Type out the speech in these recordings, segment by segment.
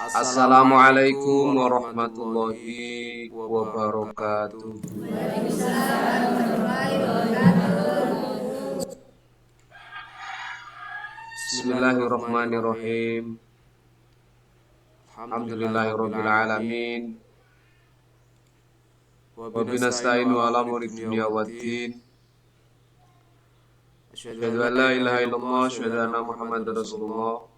Assalamualaikum warahmatullahi wabarakatuh. Bismillahirrahmanirrahim. Alhamdulillahirabbil alamin. Wa binasta'inu ala umuri dunya waddin. Asyhadu an la ilaha illallah, asyhadu anna Muhammadar Rasulullah.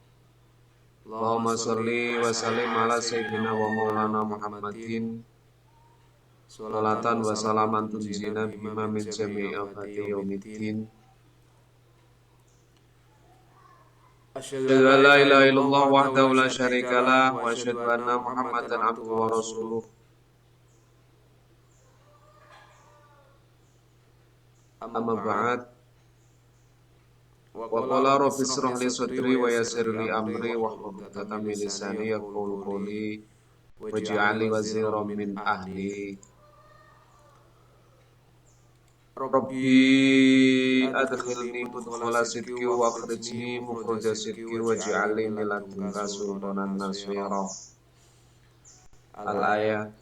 Allahumma shalli wa sallim ala sayyidina wa maulana Muhammadin. Salatan wa salaman tunjina bima min jami'i afati yaumiddin. Asyhadu an la ilaha illallah wahdahu la syarikalah wa asyhadu anna Muhammadan abduhu wa rasuluh. Amma ba'd. Wa qala rabbi ishrah li sadri wa yassir li amri wahlul 'uqdatam min lisani yafqahu qawli waj'al li waziran min ahli. Rabbi adkhilni mudkhala sidqi wa akhrijni mukhraja sidqi waj'al li min ladunka sultanan nasira. Al-ayah.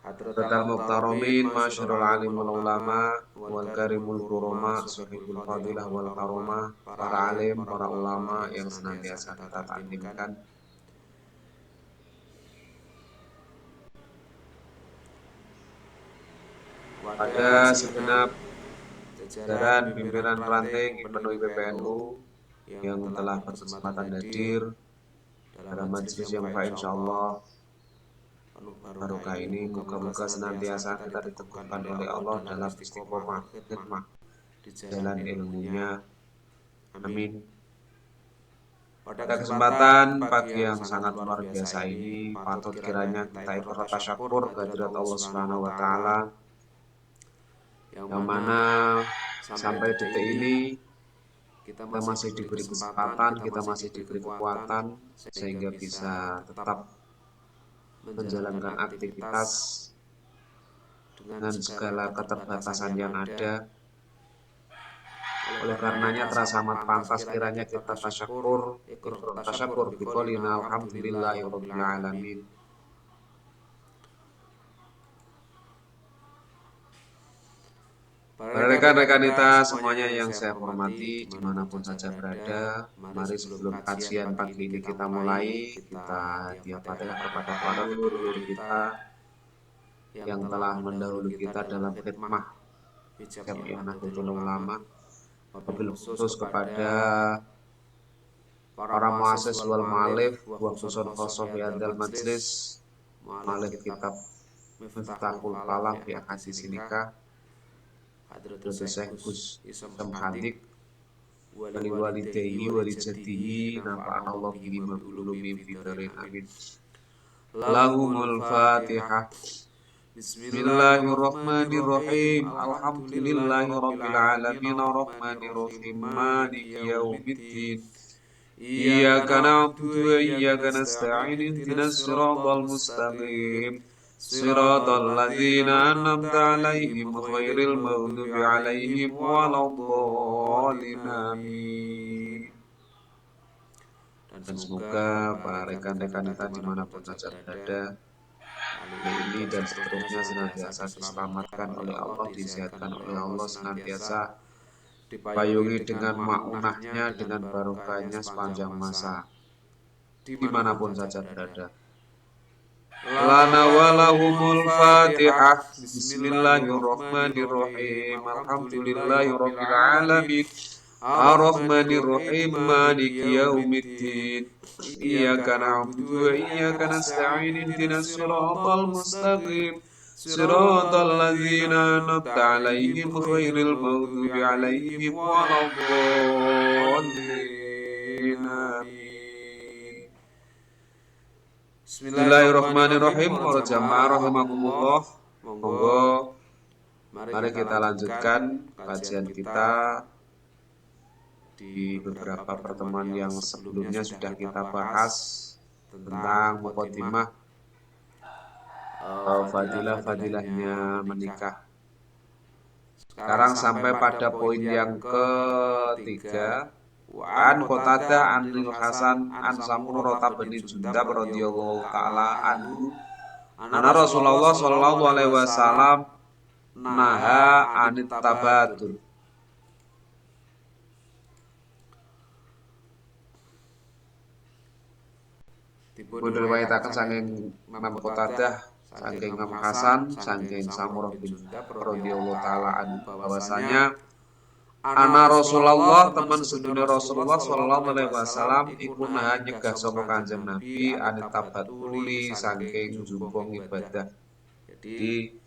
Hadratal muqtaramin masyarul alimul ulama wal karimul kurama sahibul fadilah wal karomah, para alim, para ulama yang senantiasa kita taklimkan. Pada segenap jajaran pimpinan ranting IPNU PBNU yang telah berkesempatan hadir dalam majelis yang baik, insyaallah barokah ini, moga-moga senantiasa kita diteguhkan oleh Allah dalam istiqomah khidmah di jalan ilmunya. Amin. Pada kesempatan pagi yang sangat luar biasa ini, patut kiranya kita ikut rasa syukur kehadirat Allah Subhanahu wa taala, yang mana sampai detik ini kita masih diberi kesempatan, kita masih diberi kekuatan sehingga bisa tetap menjalankan aktivitas dengan segala keterbatasan yang ada. Oleh karenanya terasa amat pantas kiranya kita tasyakur biqaulina alhamdulillahirabbil alamin. Para rekan-rekan kita semuanya yang saya hormati dimanapun saja berada, mari sebelum kajian pagi ini kita mulai, kita hadiah Fatihah kepada para guru-guru kita yang telah mendahului kita dalam khidmah Jami'ah Nahdlatul Ulama, wabil khusus kepada para muassis wal mu'allif wa khususan khosoh fi hadzal majlis, mu'allif kitab Miftahul Falah fi Ahadits Nikah Hadratus Syekh Gus Isam Hadik wali walidayhi wali jaddihi nafa'anallahu bihi wa bi ulumi fi darin amin. Lahumul Fatihah. Bismillahirrahmanirrahim. Alhamdulillahirabbil alamin arrahmanir rahim maliki yaumiddin. Iyyaka na'budu wa iyyaka nasta'in ihdinas siratal mustaqim. Siratal ladzina an'amta 'alaihim ghairil maghdubi 'alaihim waladdallin amin. Dan semoga para rekan-rekan kita dimanapun saja berada ini dan seterusnya senantiasa diselamatkan oleh Allah, disehatkan oleh Allah, senantiasa dipayungi dengan ma'unahnya, dengan barokahnya sepanjang masa dimanapun saja berada. Lana walahumul Fatihah. Bismillahirrahmanirrahim. Alhamdulillahirabbil alamin. Ar-Rahmanir-Rahim Maliki yaumiddin. Iyyaka na'budu wa iyyaka nasta'in ihdinas siratal mustaqim. Siratal ladzina an'amta 'alaihim ghairil maghdubi 'alaihim waladdallin amin. Bismillahirrahmanirrahim. Para jamaah rahimakumullah, monggo mari kita lanjutkan kajian kita. Di beberapa pertemuan yang sebelumnya sudah kita bahas tentang muqaddimah fadilah-fadilahnya menikah. Sekarang sampai pada poin yang ketiga, Wa an Qatadah anil Hasan an Samurah bin Jundab radhiyallahu taala anhu anna Rasulullah sallallahu alaihi wasallam naha anit tabatur. Dipun riwayataken saking Imam Qatadah, saking Imam Hasan, saking Samurah bin Jundab radhiyallahu taala anhu bahwasanya ana Rasulullah teman sedune Rasulullah sallallahu alaihi wasallam iku naha nyegah sapa Kanjeng Nabi anit tabatuli saking jumbung ibadah. Jadi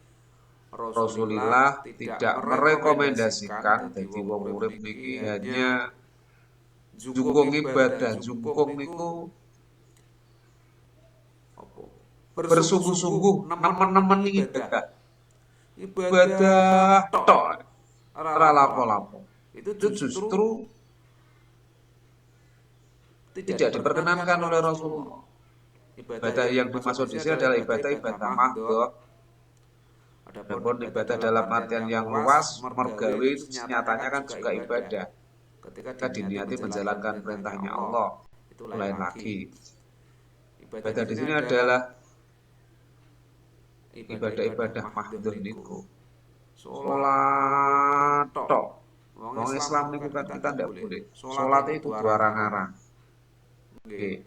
Rasulullah tidak merekomendasikan dadi wong urip niki hanya jungkung ibadah. Jungkung niku bersungguh-sungguh nemen-nemen ibadah. Ibadah tok ora lapo-lapo. Itu justru tidak diperkenankan oleh Rasulullah. Ibadah yang dimaksud di sini adalah ibadah mahdhah. Adapun ibadah dalam artian yang luas, mergawi nyatanya kan juga ibadah. Ketika diniati menjalankan perintahnya Allah, itu lain lagi. Ibadah di sini adalah ibadah-ibadah mahdhah niku. Salat tok. Wong Islam niku kan kita ndak boleh. Salat itu arang-arang. Nggih.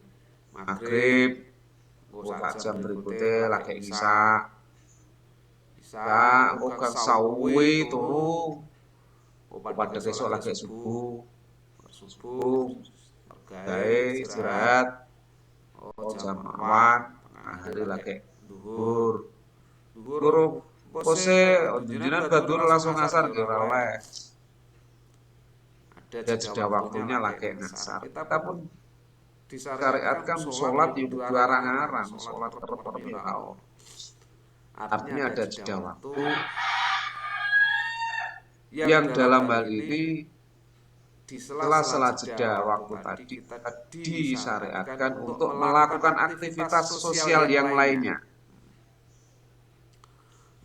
Maghrib, sak jam berikutnya lagi isya. Isya engko kang sawi turu. Pada besok lagi subuh. Subuh gawe istirahat. Jam awan, hari lagi duhur. Duhur pose jenengan badur langsung ngasar ge ora oleh. Ada jeda waktunya lagi ngasar. Kita pun disyariatkan sholat itu arang-arang, sholat kerep-kerep ya kau. Artinya ada jeda waktu yang dalam hal ini di sela-sela jeda waktu tadi kita disyariatkan untuk melakukan aktivitas sosial yang lainnya.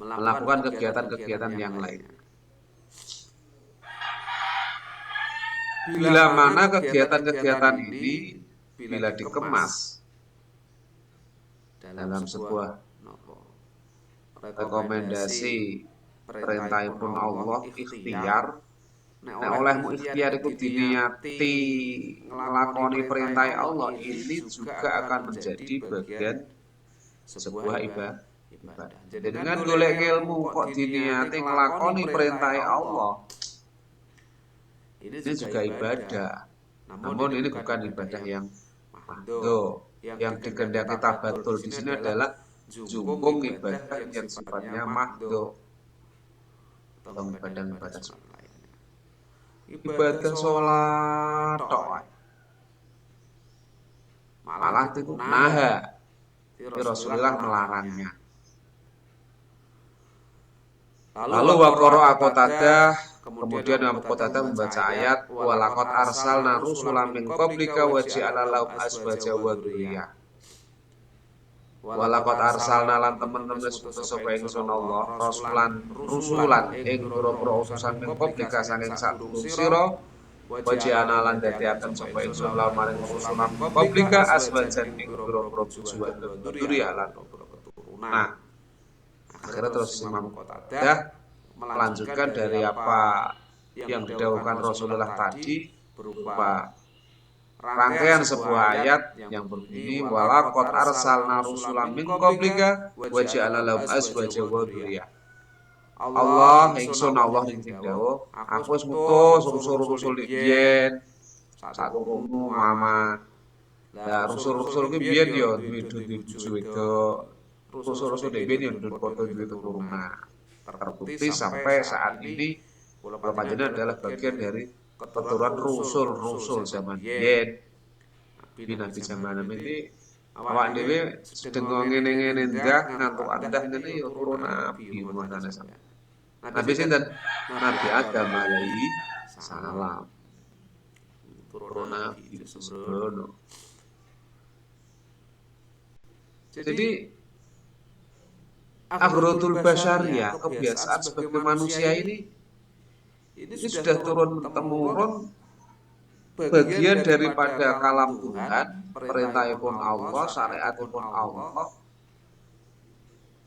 Melakukan kegiatan-kegiatan yang lainnya. Bila mana kegiatan-kegiatan ini bila dikemas dalam sebuah rekomendasi perintahipun Allah ikhtiar, nek olehmu ikhtiar iku diniati nglakoni perintah Allah, ini juga akan menjadi bagian sebuah ibadah. Jadi dengan golek ilmu kok diniati nglakoni perintah Allah, ini juga ibadah. Namun ini bukan ibadah yang mahdhah. Yang dikehendaki tabatul di sini adalah jungkung ibadah yang sifatnya mahdhah. Atau ibadah lainnya. Ibadah sholat tok. Malah itu naha. Rasulullah melarangnya. Lalu waqara Qatadah, kemudian Imam Qatadah membaca ayat walaqad arsalna rusulan min qablika wa ja'alna lahum azwaja wa dzurriyyah. Walaqad arsalna lan temen-temen utus sapa ingsun Allah rusulan ing pira-pira utusan min qablika saking sadurung sira wa ja'alna lan dadiaken sapa ingsun lahum maring rusulan min qablika azwajan ing pira-pira bojo wa dzurriyyah lan keturunan. Akhirnya terus Imam Qatadah melanjutkan dari apa yang didhawuhkan Rasulullah tadi berupa rangkaian sebuah ayat yang berbunyi walaqad arsalna rusulan min qablika wa ja'alna lahum azwaja wa dzurriyyah. Allah ingsun Allah ing dawuh aku wis ngutus rusul-rusul biyen sakurungu Muhammad. Lah rusul-rusul ki biyen ya duwe bojo wedok. Rusul-rusul dhewe yang foto duwe keturunan. Terbukti sampai saat ini kula panjenengan adalah bagian dari keturunan rusul-rusul zaman biyen. Nabi zaman ini awak dhewe sedeng ngene-ngene ndak ngantuk andah ngene ya turun nabi ngono sampeyan. Nabi sinten? Nabi Adam alaihi salam. Turun nabi sembrono. Jadi aghratul basyariyah, kebiasaan sebagai manusia ini sudah turun temurun bagian daripada kalam Tuhan, perintahipun Allah, syariatipun Allah.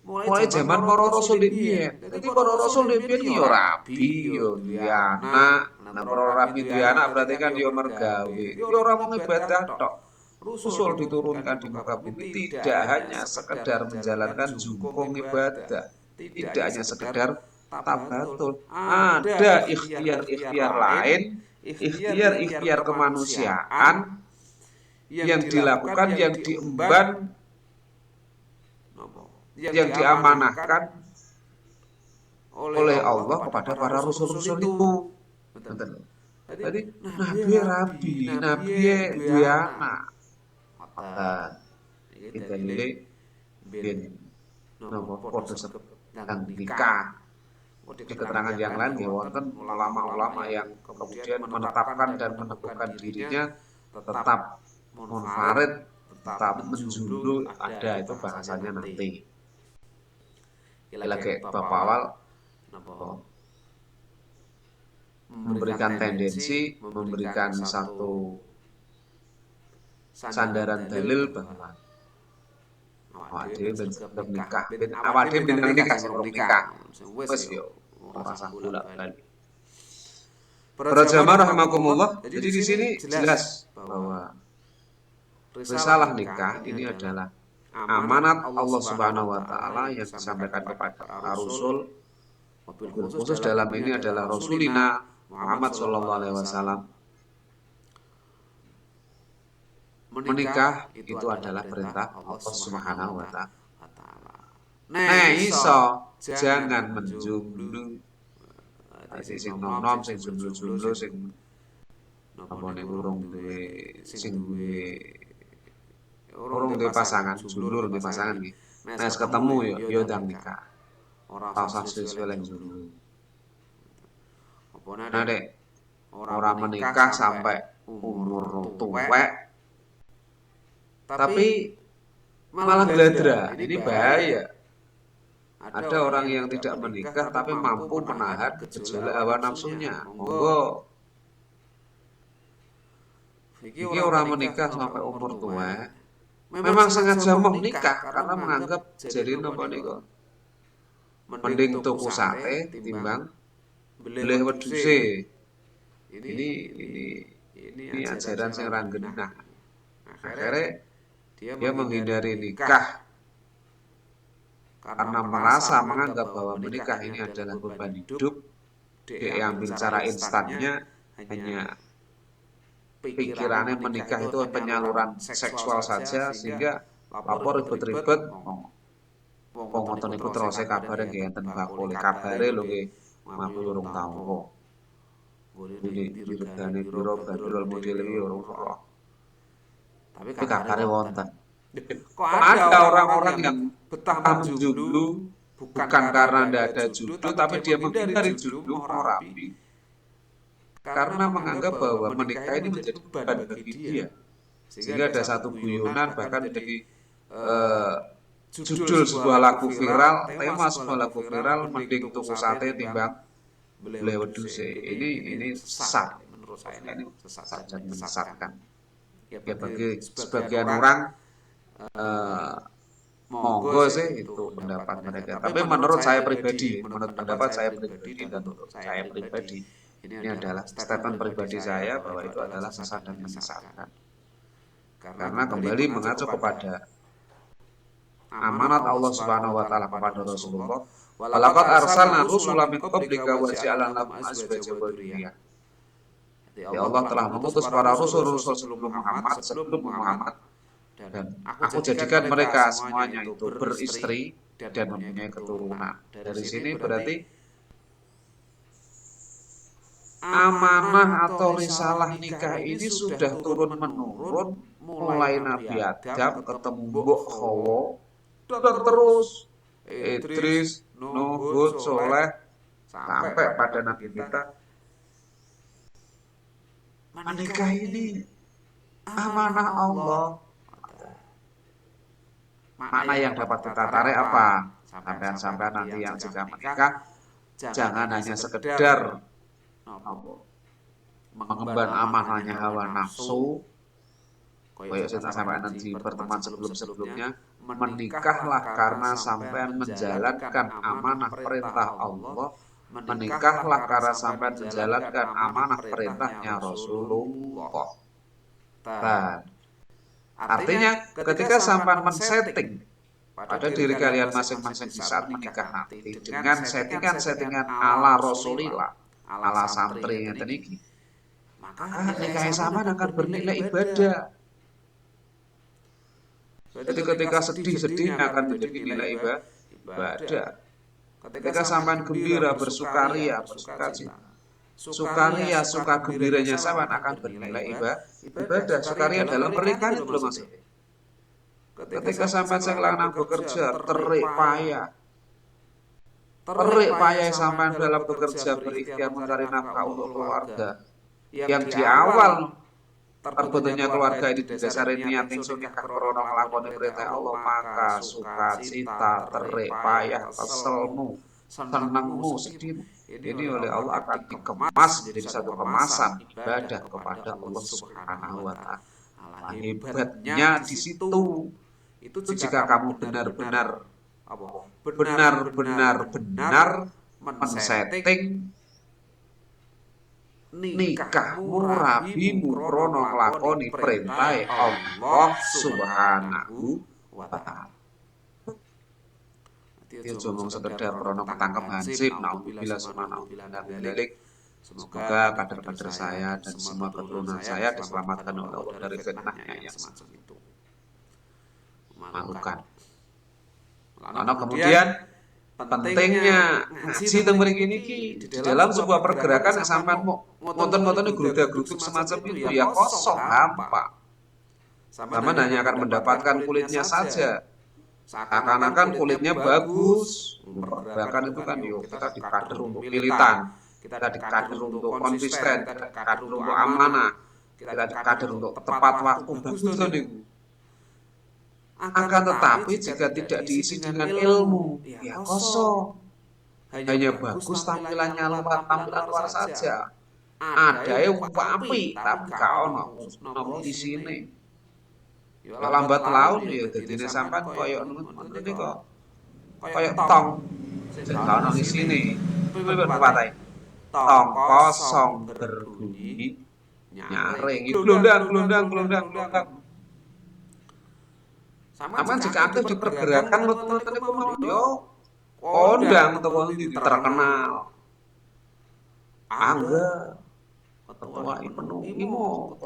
Mulai zaman para rasul biyen. Dadi para rasul biyen yo rabi, yo duwe anak. Nah, para rabi duwe anak berarti kan yo mergawe. Yo ora mung ibadah tok. Rasul diturunkan di muka bumi tidak hanya sekedar menjalankan jungkung ibadah, tidak hanya sekedar tabatul. Ada ikhtiar-ikhtiar lain, ikhtiar-ikhtiar kemanusiaan yang dilakukan, yang diemban, yang diamanahkan oleh Allah kepada para rasul-rasul itu. Jadi nabi rabi, nabi duwe anak. Maka kita nilai bin napa padha sedang nikah. Di keterangan yang lain ya wonten ulama-ulama yang kemudian menetapkan dan meneguhkan dirinya tetap munfarid, tetap menjulu, ada itu bahasanya nanti. Lagi bab awal memberikan tendensi, memberikan satu sandaran dalil bahwa awak dhewe ben nikah, ben awak dhewe ben nikah sebelum nikah. Wes yo ora usah bolak-balik. Para jamaah rahimakumullah, jadi di sini jelas bahwa risalah nikah ini adalah amanat Allah Subhanahu wa taala yang disampaikan kepada para rasul. Khusus dalam ini adalah Rasulina Muhammad sallallahu alaihi wasallam. Menikah itu adalah perintah Allah Subhanahu wa taala. Nah, iso jangan menjomblo. Sing nom-nom, sing jomblo-jomblo, sing apa ning urung duwe sing urung duwe pasangan, jomblo duwe pasangan iki. Nah, ketemu yo ndang nikah. Ora usah sesuai lan jomblo. Nah, Dek, ora menikah sampai umur tuwek tapi malah geladra. Ini bahaya. Ada orang yang tidak menikah tapi mampu menahan gejolak hawa nafsunya. Monggo. Iki orang menikah sampai umur tua. Memang sengaja mau nikah karena menganggap jadi nopo niku. Mending tuku sate timbang beli wedhuse. Ini ajaran sing ra genah. Akhirnya dia menghindari nikah karena merasa menganggap bahwa menikah ini adalah beban hidup. Dia ambil cara instannya, hanya pikirannya menikah itu penyaluran seksual saja, sehingga lapor ribet-ribet wong ngoten niku terus kabare nggih enten bakule kabare lho nggih mampu urung tau. Ini diregani piro bandrol model iki urung roh. Tapi kabare wonten. Kok ada orang-orang yang betah menjomblo bukan karena tidak ada jodoh, tapi dia menghindari jodoh rapi karena menganggap bahwa menikah ini menjadi beban bagi dia. Sehingga ada satu guyonan bahkan menjadi judul sebuah lagu viral, tema sebuah lagu viral, mending tuku sate timbang beli wedhuse. Ini sesat menurut saya, ini sesat dan menyesatkan. Ya bagi sebagian orang monggo sih itu pendapat mereka. Tapi menurut saya pribadi, menurut pendapat saya pribadi dan menurut saya pribadi, ini adalah statement pribadi saya bahwa itu adalah sesat dan menyesatkan. Karena kembali mengacu kepada amanat Allah Subhanahu wa taala kepada Rasulullah. Walaqad arsalna rusulan min qablika wa ja'alna lahum azwajan wa dzurriyyah. Ya Allah telah mengutus para rasul-rasul sebelum Muhammad dan aku jadikan mereka semuanya itu beristri dan mempunyai keturunan. Dari sini berarti amanah atau risalah nikah ini sudah turun-menurun mulai Nabi Adam ketemu Mbok Hawa dan terus Idris, Nuh, Hud, Soleh sampai pada Nabi kita. Menikah ini amanah Allah. Makna yang dapat kita tarik apa? Sampai nanti yang jika menikah jangan hanya sekedar mengemban amanahnya hawa nafsu, koyok saya sampaikan di pertemuan sebelum-sebelumnya, menikahlah karena sampean menjalankan amanah perintah Allah, menikahlah karena sampean menjalankan amanah perintahnya Rasulullah. Dan artinya ketika sampean men-setting pada diri kalian masing-masing di saat menikah nanti dengan settingan-settingan ala Rasulillah, ala santri yang teniki, maka nikah sampean akan bernilai ibadah. Jadi ketika sedih-sedihnya akan menjadi nilai ibadah. Ketika sampean gembira, bersukaria, bersukacita, sukaria, suka gembiranya sampean akan bernilai ibadah. Sukaria dalam pernikahan itu belum maksudnya. Ketika sampean sing lanang bekerja, terik payah sampean dalam bekerja, berikhtiar mencari nafkah untuk keluarga. Yang di awal terbentuknya keluarga ini didasari niat ingsun nikah krana nglakoni perintah Allah, maka sukacita, terik payah, keselmu, senengmu, sedihmu ini oleh Allah akan dikemas menjadi satu kemasan ibadah kepada Allah Subhanahu wa taala. Hebatnya di situ. Itu jika kamu benar-benar men-setting nikahmu, rabimu krono nglakoni perintah Allah Subhanahu wa taala. Itu cuma sekedar krono ketangkep hansip, naudzubillah subhanahu dzalik. Semoga kader-kader saya dan semua keturunan saya diselamatkan oleh Allah dari fitnahnya yang semacam itu. Memalukan. Karena kemudian pentingnya ngaji teng mriki niki di dalam sebuah pergerakan yang sampean ngonten-ngonten gruda-gruduk semacam itu ya kosong gampang. Sampean hanya akan mendapatkan kulitnya saja. Seakan-akan kulitnya bagus. Pergerakan itu kan yuk kita dikader untuk militan, kita dikader untuk konsisten, kita dikader untuk amanah, kita dikader untuk tepat waktu, bagus kan itu. Akan tetapi jika tidak diisi dengan ilmu, ya kosong. Hanya bagus tampilannya luar, tampilan luar saja. Ada yang api, tapi kau nopo di sini. Ya lambat laun ya jadi sampan koyok ini kok koyok tong. Kau di sini. Berpatai. Tong kosong berbunyi nyaring. Gelondang. Sampeyan jika aktif di pergerakan nonton itu mau yo kondang atau terkenal. Angga ketua Imo,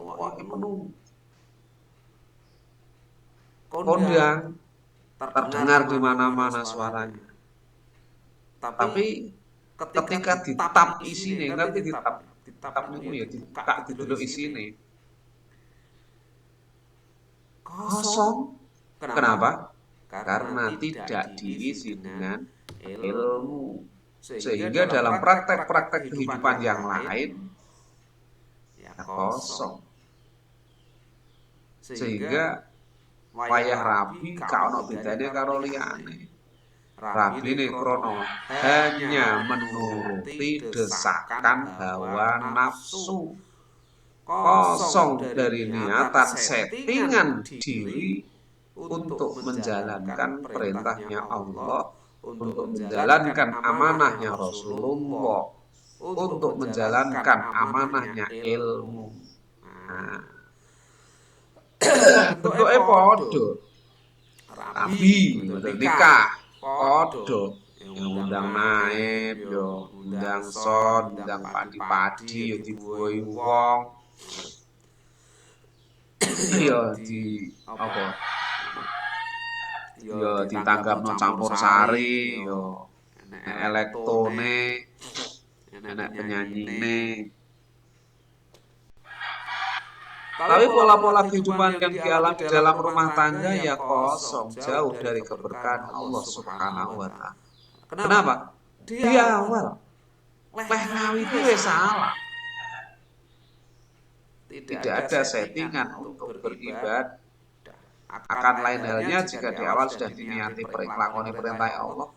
kondang terdengar di mana-mana suaranya. Tapi ketika ditap isine, ngerti ditap niku ya dibuka didelok isine. Kosong. Kenapa? Karena tidak diisi dengan ilmu. Sehingga dalam praktek-praktek kehidupan yang lain ya kosong. Sehingga wayah rabi kaono bedane karo liyane. Rabi ne krono hanya menuruti desakan hawa nafsu. Kosong dari niatan settingan diri untuk menjalankan perintahnya Allah, untuk menjalankan amanahnya Rasulullah, untuk menjalankan amanahnya ilmu. Nah, bentuknya podo, rabi, nikah, podo, yang undang naib, yo, undang son, undang padi-padi, yo dibuai wong, yo di apa? Yo ditanggapno campur sari, yo elektone, enak penyanyine. Tapi pola-pola kehidupan yang dialami dalam rumah tangga ya kosong, jauh dari keberkahan Allah Subhanahu wa taala. Kenapa? Di awal leh ngawi itu salah. Tidak ada settingan untuk beribadah. Akan lain halnya jika di awal sudah diniati melakoni perintah Allah,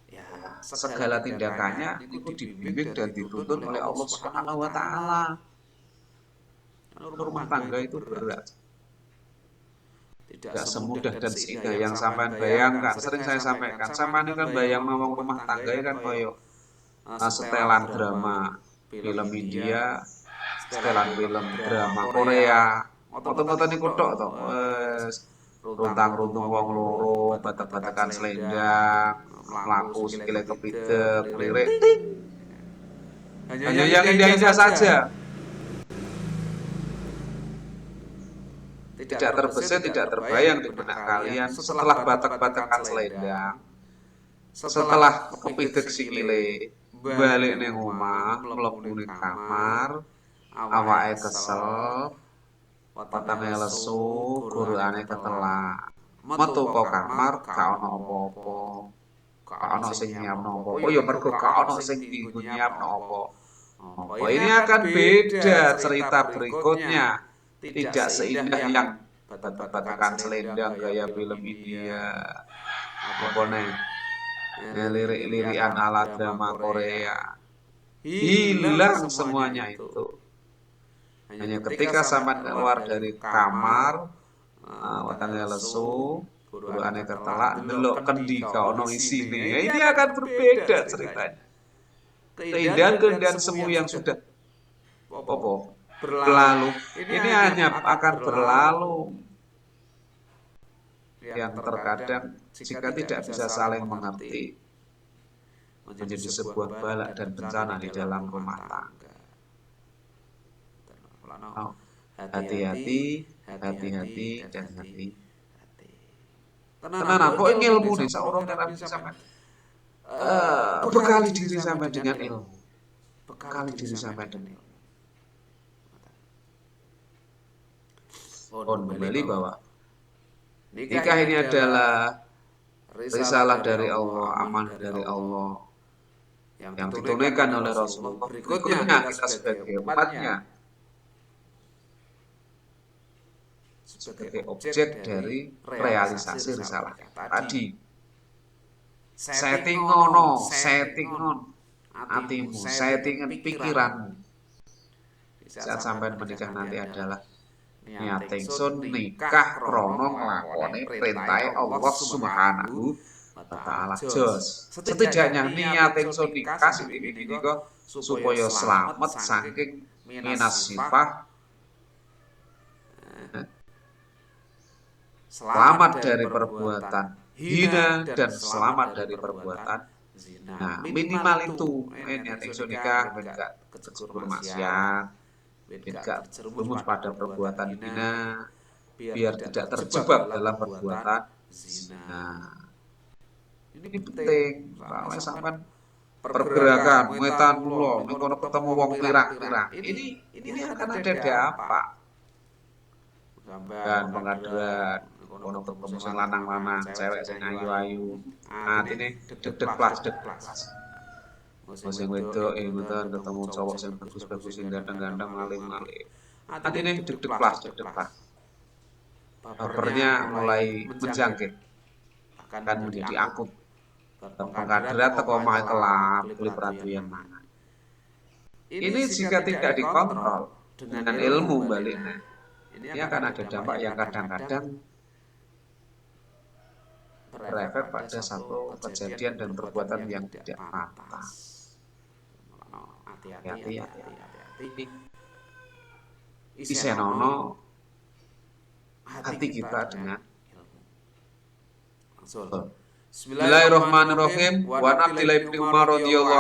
ya segala tindakannya itu dibimbing dan dituntun oleh Allah Subhanahu wa taala. Rumah tangga itu berat. Tidak semudah dan seindah yang sampean bayangkan. Sering saya sampaikan, sampean ini kan bayang ngomong rumah tangga kan koyo setelan drama film India, setelan film drama Korea. Ngoten-ngoten niku tok to. Runtang-runtung wong loro, batek-batekan selendang, mlaku sikile kepidek, lirik ting. Hanya yang indah-indah saja. Tidak terbesit, tidak terbayang di benak kalian setelah batek-batekan selendang, setelah kepidek sikile, balik ning omah, mlebu ning kamar, awake kesel, wetenge lesu, gurukane ketelak. Metu ka kamar gak ono apa-apa. Gak ono sing nyiapno apa-apa. Ya mergo gak ono sing dienggo nyiapno apa-apa. Ini akan beda cerita berikutnya. Tidak seindah yang batek-batekan selendang gaya film India. Apa nih? Lirik-lirikan ala drama Korea. Hilang semuanya itu. Hanya ketika sampai keluar dari kamar, wetenge lesu, gurukane ketelak, ndelok kendi ka ono isine. Ini akan berbeda ceritanya. Keindahan-keindahan semu yang sudah berlalu, ini hanya akan berlalu. Yang terkadang jika tidak bisa saling mengerti, menjadi sebuah bala dan bencana di dalam rumah tangga. Hati-hati, hati-hati, dan hati. Tenan kok ilmu nih seorang Nabi sampai bekali diri sampai dengan ilmu. Bekali diri sampai dengan ilmu. Mohon kembali bahwa nikah ini adalah risalah dari Allah, amanah dari Allah yang ditunaikan oleh Rasulullah. Berikutnya kita sebagai umatnya sebagai objek dari realisasi risalah tadi. Setting ono, setting on hatimu, settingan pikiranmu. Saat sampai menikah nanti adalah niat ingsun nikah krana nglakoni perintahe Allah Subhanahu wa taala. Jos. Setidaknya niat ingsun nikah iki kok supaya selamat saking minas sifah, selamat dari perbuatan hina dan selamat dari perbuatan zina. Nah, minimal itu niat ingsun nikah ben gak kecegur maksiat, ben gak terjerumus pada perbuatan hina, biar tidak terjebak dalam perbuatan zina. Ini penting, soalnya sampean pergerakan wetan kula ning kono ketemu wong pirang-pirang. Ini akan ada dampak. Dan pengaduan kono ketemu sing lanang-lanang, cewek sing ayu-ayu. Atine deg-deg plas. Sing wedok ngoten ketemu cowok sing bagus-bagus sing ganteng-ganteng alim-alim. Atine deg-deg plas. Bapernya mulai menjangkit. Akan menjadi akut. Pengkaderan teko omahe kelap, beli perhatian mana. Ini jika tidak dikontrol dengan ilmu baliknya, ini akan ada dampak yang kadang-kadang berefek pada satu kejadian dan perbuatan yang tidak pantas. Hati-hati. Isenono hati kita dengan ilmu. Bismillahirrahmanirrahim. Wa Abdillah bin Umar radhiyallahu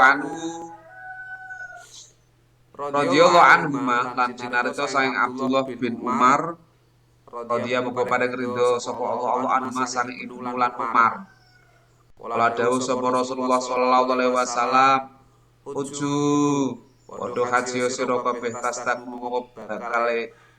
anhu lan cinarita saking Abdullah bin Umar radhiyallahu muga padha ridho sapa Allah anhu saking Ibnu lan Umar. Kala dawuh sapa Rasulullah sallallahu alaihi wasallam, "Uju padha haji sira kabeh tastak mongko bakal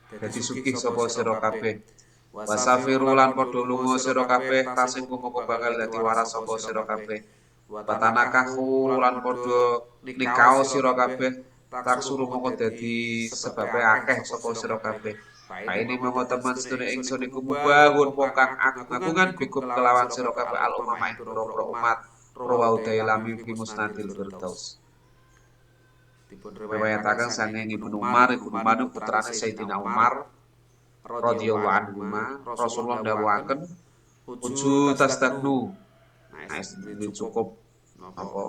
dadi sugih sapa sira kabeh. Wasafiru lan padha lunga sira kabeh tasing mongko bakal dadi waras sapa sira kabeh. Watanakahu lan padha nikah sira kabeh tak suruh mongko dadi sebabe akeh sapa sira kabeh. Kaine mongko teman sedune ingsun iku mubangun wong kang agung-agungan bikum kelawan sira kabeh al umama ing pira-pira umat rawau dailami fi musnadil firdaus. Riwayataken saking Ibnu Umar niku putrane Sayyidina Umar radhiyallahu anhu Rasulullah dawuhaken uju tastaknu. Nah, cukup apa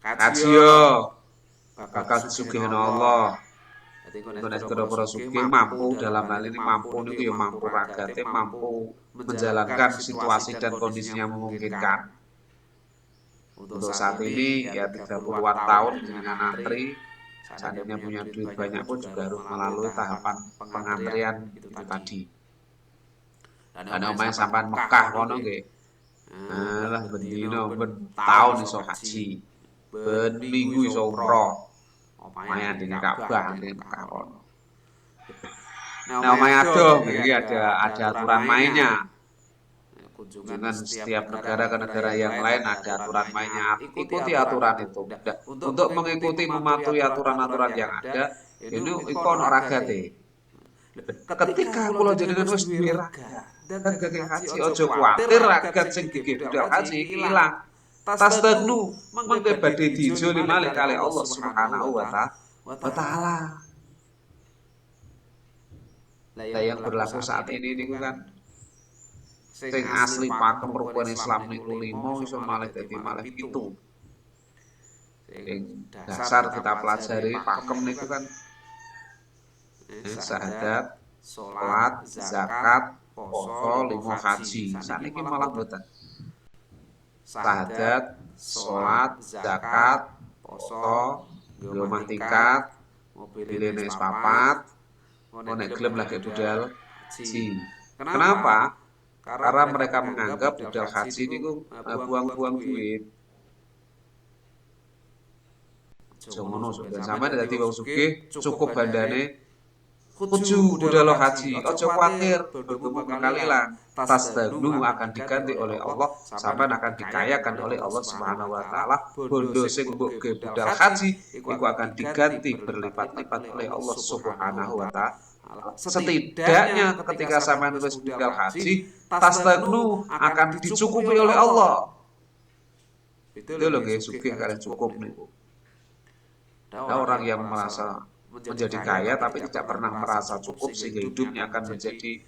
kajiya bakal disugihna Allah. Nek kira-kira sugih mampu dalam hal ini mampu niku ya mampu ragate, mampu menjalankan situasi dan kondisi yang memungkinkan. Untuk saat ini ya 30-an tahun dengan antri, seandainya punya duit banyak pun juga harus melalui tahapan pengantrian itu tadi. Dan omahe sampean Mekah kono nggih. Lah bendina ben taun iso haji. Ben minggu iso umroh. Omahe dene Ka'bah dene Mekah kono. Nah, omahe adoh iki ada aturan mainnya. Kunjungan setiap negara ke negara yang lain ada aturan mainnya. Ikuti aturan itu. Untuk mengikuti mematuhi aturan-aturan yang ada, ini iku ono ragate. Ketika kula jenengan wis duwe ragat dan gagah haji aja kuwatir ragat sing nggih budal haji iki ilang. Tasdaqnu mengke badhe dijoli malih kali Allah Subhanahu wa taala. Lah yang berlaku saat ini niku kan sing asli pakem rukun Islam niku 5 iso malih dadi malih 7. Sing dasar kita pelajari pakem niku kan syahadat, salat, zakat, poso, 5 haji. Saniki malah mboten. Syahadat, salat, zakat, poso, omah tingkat, mobilene papat, nek gelem lagi budal haji. Kenapa? Karena mereka menganggap budal haji niku buang-buang duit. Jomono sampeyan dadi wong sugih cukup bandane kudu budal haji. Aja kuwatir kalilan. Tasdaqnu akan diganti oleh Allah, sampeyan akan dikayakan oleh Allah Subhanahu wa taala. Bondo sing mbok ge budal haji iku akan diganti berlipat-lipat oleh Allah Subhanahu wa taala. Setidaknya ketika sampean wis budal haji, tasdaqnu akan dicukupi oleh Allah. Itu lho nggih sugih kalian cukup niku. Ada orang yang merasa menjadi kaya tapi tidak pernah merasa cukup sehingga hidupnya akan menjadi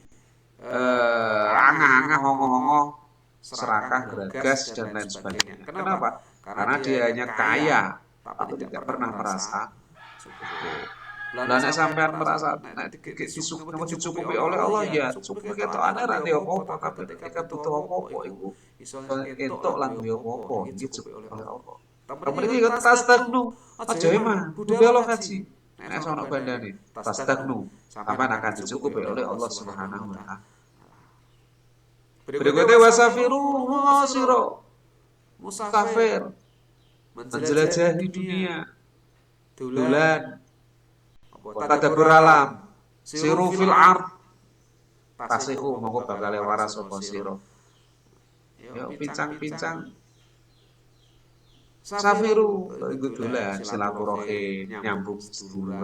angah-angah, hongo-hongo, serakah, geragas dan lain sebagainya. Kenapa? Karena dia hanya kaya tapi tidak pernah merasa cukup. Lah nek sampean merasa nek dicukupi oleh Allah ya cukup ketokane ra ndek apa-apa, tapi ketika butuh apa-apa iku iso entuk lan ndek apa-apa iki cukup oleh Allah. Tapi iki tasdaqnu aja emang budal haji. Nek sono bandane tasdaqnu sampean akan dicukupi oleh Allah Subhanahu wa taala. Berikutnya wasafiru musafir musafir menjelajahi dunia dolan tadabbur alam siru fil ard tasihu monggo bakal waras sapa sira. Yo pincang-pincang safiru iku dolan silaturahim nyambung sedulur.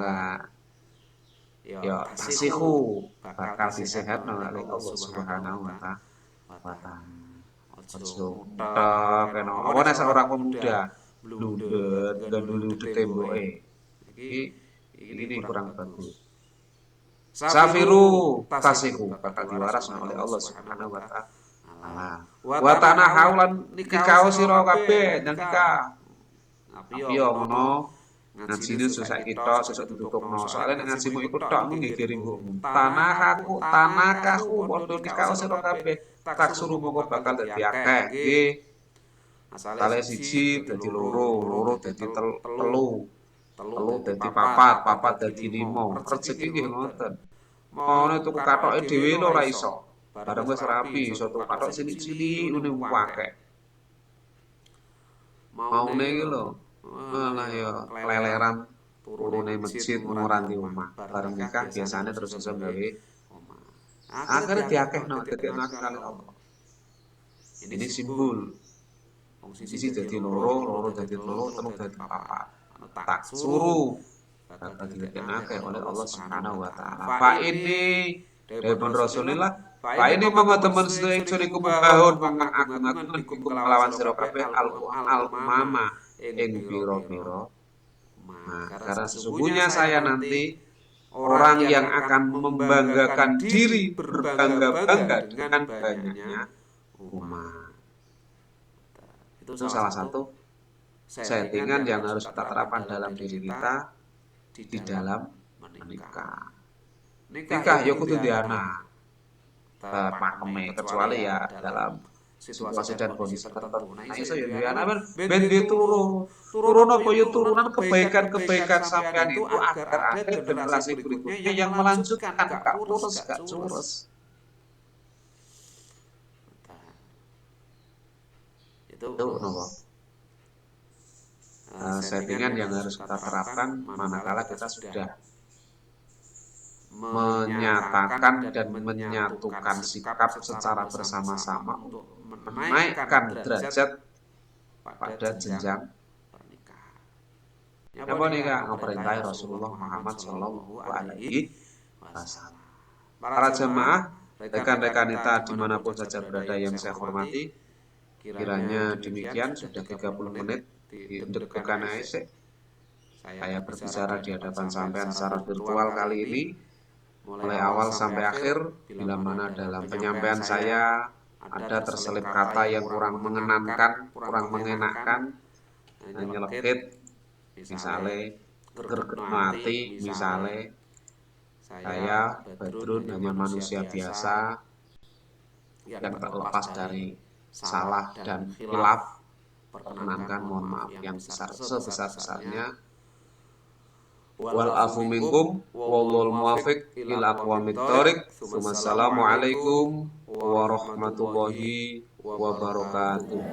Ya tasihu bakal disehatno oleh Allah Subhanahu wa taala. Ojo kena apa nek seorang pemuda blundet gandul temboke. Ini kurang bagus. Safiru tasihu bakal diwaras oleh Allah Subhanahu wa taala. Wa tanah haulan nikah sira kabeh dan nikah. Tapi yo ngono ngajine susah kita sesuk ditutupno. Soale nek ngajimu iku tok nggih kirim tanahku padha nikah sira kabeh. Tak suruh mongko bakal dadi akeh nggih. Asale siji dadi loro dadi telu dadi papat dadi 5. Rezeki nggih ngoten. Mono tuku kathoke dhewe lho ora iso. Bareng wis rapi iso tuku kathok cilik-cilik ngene akeh. Maune iki lho. Malah ya leleran turune masjid ora di omah. Bareng nikah biasane terus iso gawe omah. Akhire diakehno dadekno kali Allah. Ini simbol. Wong siji dadi loro dadi telu dadi papat. Tak suruh bakal dikenake oleh Allah Subhanahu wa taala. Fa ini dari Rasulullah, fa ini monggo temen sedaya ingsun iku mubahun mengagung-agungan hukum kelawan sira kabeh al mama ing pira-pira Nah, karena sesungguhnya saya nanti orang yang akan membanggakan diri berbangga-bangga dengan banyaknya umat. Itu salah satu settingan yang harus kita terapkan dalam diri kita di dalam menikah. Nikah ya kudu di anak pakeme, kecuali ya dalam situasi dan kondisi tertentu. Nah iso ya duwe anak ben di turun apa ya turunan kebaikan-kebaikan sampean itu agar ada generasi berikutnya yang melanjutkan, gak kurus gak curus. Itu nopo settingan yang harus kita terapkan manakala kita sudah menyatakan dan menyatukan sikap secara bersama-sama untuk menaikkan derajat pada jenjang pernikahan. Apa nih kak ngeperintahi Rasulullah Muhammad Shallallahu Alaihi Wasallam. Para jemaah, rekan-rekan kita dimanapun saja berada yang saya hormati, kiranya demikian sudah 30 menit didek-dekan ASE. Saya berbicara di hadapan sampean secara virtual kali ini, mulai awal sampai akhir, bila mana dalam penyampaian saya ada terselip kata yang kurang mengenankan, kurang mengenakan, nyelekit, misalnya greget mati, misalnya saya Badrun hanya manusia biasa yang terlepas dari salah dan khilaf, perkenankan mohon maaf yang sebesar-besarnya. Wal afu minkum wallahul muwaffiq ila aqwamit thoriq. Wassalamualaikum warahmatullahi wabarakatuh.